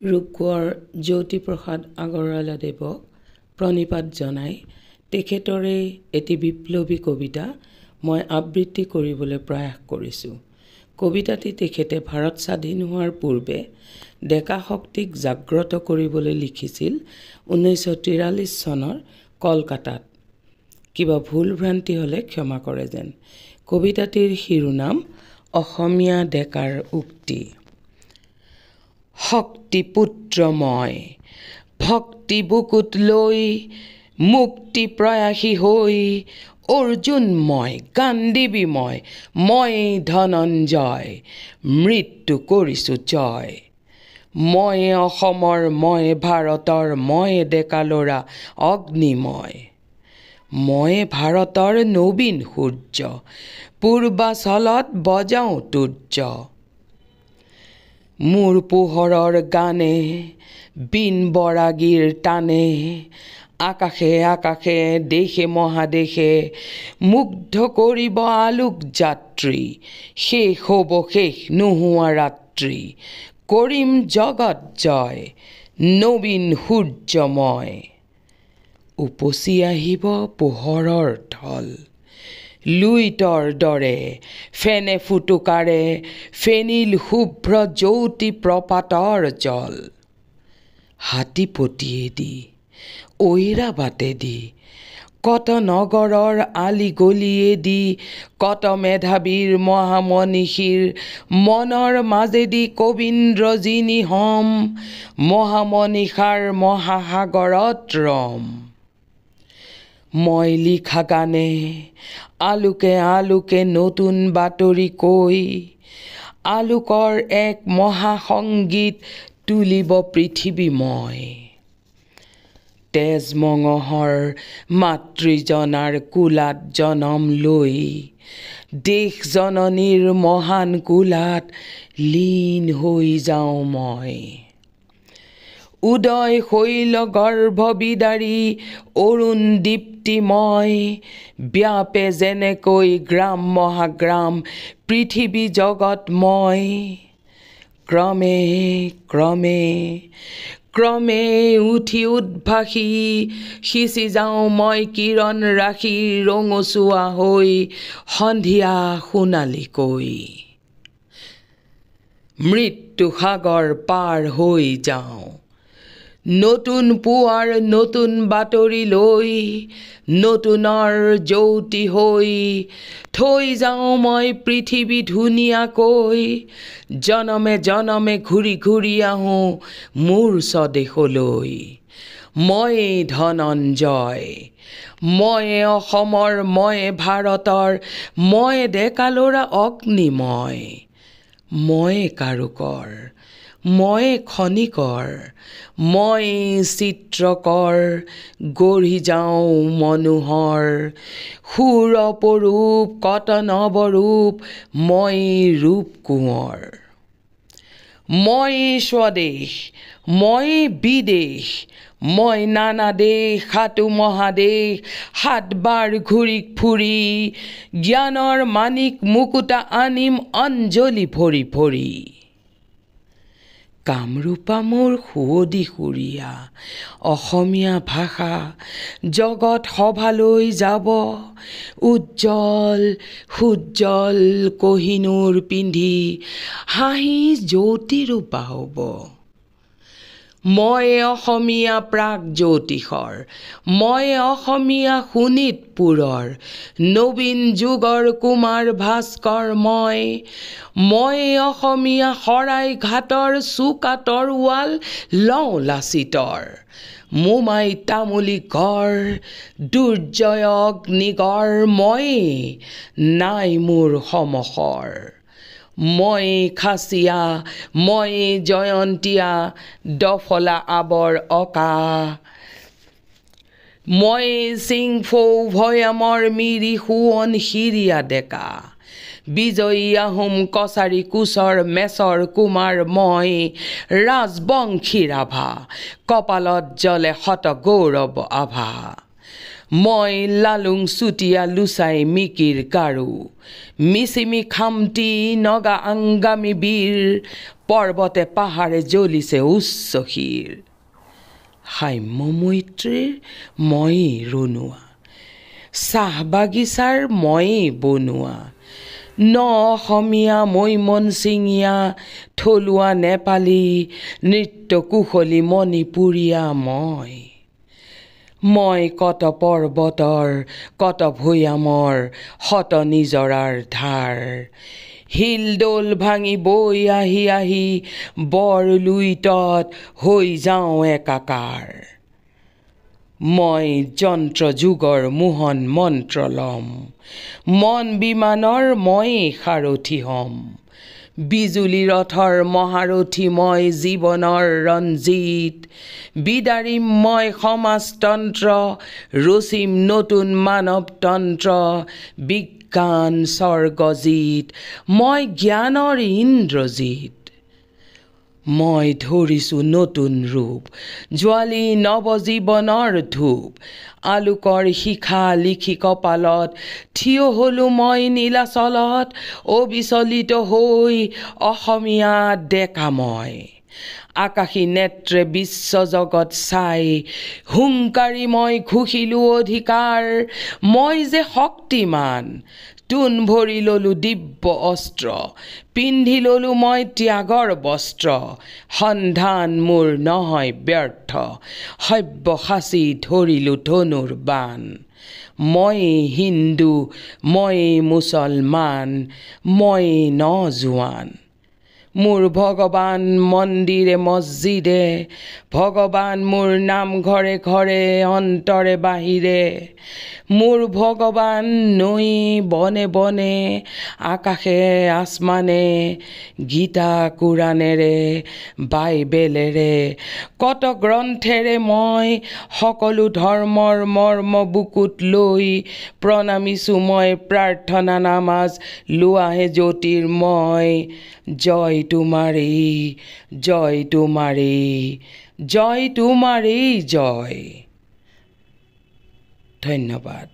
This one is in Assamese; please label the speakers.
Speaker 1: ৰূপকোঁৱৰ জ্যোতিপ্ৰসাদ আগৰৱালাদেৱক প্ৰণিপাত জনাই তেখেতৰে এটি বিপ্লৱী কবিতা মই আবৃত্তি কৰিবলৈ প্ৰয়াস কৰিছোঁ। কবিতাটি তেখেতে ভাৰত স্বাধীন হোৱাৰ পূৰ্বে ডেকা শক্তিক জাগ্ৰত কৰিবলৈ লিখিছিল 1943 চনৰ কলকাতাত। কিবা ভুল ভ্ৰান্তি হ'লে ক্ষমা কৰে যেন। কবিতাটিৰ শিৰোনাম অসমীয়া ডেকাৰ উক্তি। শক্তিপুত্ৰ মই ভক্তি বুকুত লৈ মুক্তি প্ৰয়াসী হৈ অৰ্জুন মই গান্ধীবী মই ধনঞ্জয় মৃত্যু কৰিছোঁ জয়। মই অসমৰ মই ভাৰতৰ মই ডেকা ল'ৰা অগ্নিময়। মই ভাৰতৰ নবীন সূৰ্য পূৰ্বাচলত বজাওঁ তুৰ্য। মোৰ পোহৰৰ গানে বীণ বৰাগীৰ টানে আকাশে আকাশে দেশে মহাদেশে মুগ্ধ কৰিব আলোক যাত্ৰী। শেষ হ'ব শেষ নোহোৱা ৰাত্ৰি কৰিম জগত জয় নবীন সূৰ্য মই। উপচি আহিব পোহৰৰ ঢল লুইতৰ দৰে ফেনে ফুটুকাৰে ফেনিল শুভ্ৰ জ্যোতি প্ৰপাতৰ জল। হাতী পতিয়েদি ঐৰা বাটেদি কত নগৰৰ আলি গলিয়েদি কত মেধাৱীৰ মহামনীষীৰ মনৰ মাজেদি কবীন্দ্ৰজিনী হম মহামনীষাৰ মহাসাগৰত ৰম। মই লিখা গানে আলোকে আলোকে নতুন বাতৰি কৈ আলোকৰ এক মহাসংগীত তুলিব পৃথিৱীময়। তেজ মঙহৰ মাতৃজনাৰ কোলাত জনম লৈ দেশ জননীৰ মহান কোলাত লীন হৈ যাওঁ মই। উদয় শৈল গৰ্ভ বিদাৰী অৰুণ দীপ্তিময় ব্যাপে যেনেকৈ গ্ৰাম মহাগ্ৰাম পৃথিৱী জগতময়। ক্ৰমে ক্ৰমে ক্ৰমে উঠি উদ্ভাসি সিঁচি যাওঁ মই কিৰণ ৰাশি ৰঙচুৱা হৈ সন্ধিয়া সোণালীকৈ। মৃত্যু সাগৰ পাৰ হৈ যাওঁ নতুন পুৱাৰ নতুন বাতৰি লৈ নতুনৰ জ্যোতি হৈ থৈ যাওঁ মই পৃথিৱী ধুনীয়াকৈ। জনমে জনমে ঘূৰি ঘূৰি আহোঁ মোৰ স্বদেশলৈ। মই ধনঞ্জয় মই অসমৰ মই ভাৰতৰ মই ডেকা ল'ৰা অগ্নিময়। মই কাৰুকৰ মই খনিকৰ মই চিত্ৰকৰ গঢ়ি যাওঁ মনোহৰ সুৰ অপৰূপ কত নৱৰূপ মই ৰূপ কোঁৱৰ। মই স্বদেশ মই বিদেশ মই নানা দেশ সাতো মহাদেশ সাতবাৰ ঘূৰি ফুৰি জ্ঞানৰ মানিক মুকুতা আনিম অঞ্জলি ভৰি ভৰি। কামৰূপা মোৰ সুৱদী সুৰীয়া অসমীয়া ভাষা জগত সভালৈ যাব উজ্জ্বল সুজ্জ্বল কহিনূৰ পিন্ধি হাঁহি জ্যোতিৰূপা হ'ব। মই অসমীয়া প্ৰাগজ্যোতিষৰ মই অসমীয়া শোণিতপুৰৰ নবীন যুগৰ কুমাৰ ভাস্কৰ মই অসমীয়া শৰাইঘাটৰ চুকা তৰোৱাল লওঁ লাচিতৰ। মোমাই তামুলী গড় দুৰ্জয় অগ্নিগড় মই নাই মোৰ সমসৰ। মই খাচীয়া মই জয়ন্তীয়া দফলা আবৰ অকা। মই চিংফৌ ভৈয়ামৰ মিৰি সোৱণশিৰীয়া ডেকা। বিজয়ী আহোম কছাৰী কোচৰ মেচৰ কুমাৰ মই ৰাজবংশী ৰাভা কপালত জ্বলে শত গৌৰৱ আভা। মই লালুং চুতীয়া লুচাই মিকিৰ কাৰু মিচিমি খামটি নগা আংগামী বীৰ পৰ্বতে পাহাৰে জ্বলিছে উচ্চ শিৰ সাম্য মৈত্ৰীৰ মই ৰুণোৱা চাহ বাগিচাৰ মই বনোৱা ন অসমীয়া মৈমনছিঙীয়া থলুৱা নেপালী নৃত্য কুশলী মণিপুৰীয়া মই কত পৰ্বতৰ কত ভৈয়ামৰ শত নিজৰাৰ ধাৰ হিলদোল ভাঙি বৈ আহি আহি বৰ লুইতত হৈ যাওঁ একাকাৰ মই যন্ত্ৰ যুগৰ মোহন মন্ত্ৰ লম মন বিমানৰ মই সাৰথি হম বিজুলী ৰথৰ মহাৰথী মই জীৱনৰ ৰঞ্জিত বিদাৰিম মই সমাজতন্ত্ৰ ৰচিম নতুন মানৱতন্ত্ৰ বিজ্ঞান স্বৰ্গজিত মই জ্ঞানৰ ইন্দ্ৰজিত মই ধৰিছো নতুন ৰূপ জ্বালি নৱজীৱনৰ ধূপ আলোকৰ শিখা লিখি কপালত থিয় হলো মই নীলাচলত অবিচলিত হৈ অসমীয়া ডেকা মই আকাশী নেত্ৰে বিশ্ব জগত চাই হুংকাৰী মই ঘোষিলো অধিকাৰ মই যে শক্তিমান তোন ভৰি ললো দিব্য অস্ত্ৰ পিন্ধি ললো মই ত্যাগৰ বস্ত্ৰ সন্ধান মোৰ নহয় ব্যৰ্থ সব্যসাচী ধৰিলো ধনুৰ বাণ মই হিন্দু মই মুছলমান মই নজোৱান মোৰ ভগৱান মন্দিৰে মছজিদে ভগৱান মোৰ নামঘৰে ঘৰে অন্তৰে বাহিৰে মোৰ ভগৱান নৈ বনে বনে আকাশে আসমানে গীতা কোৰাণেৰে বাইবেলেৰে কত গ্ৰন্থেৰে মই সকলো ধৰ্মৰ মৰ্ম বুকুত লৈ প্ৰণামিছো মই প্ৰাৰ্থনা নামাজ লোৱাহে জ্যোতিৰ্ময় জয় তোমাৰেই জয় তোমাৰেই জয় তোমাৰেই জয় ধন্যবাদ।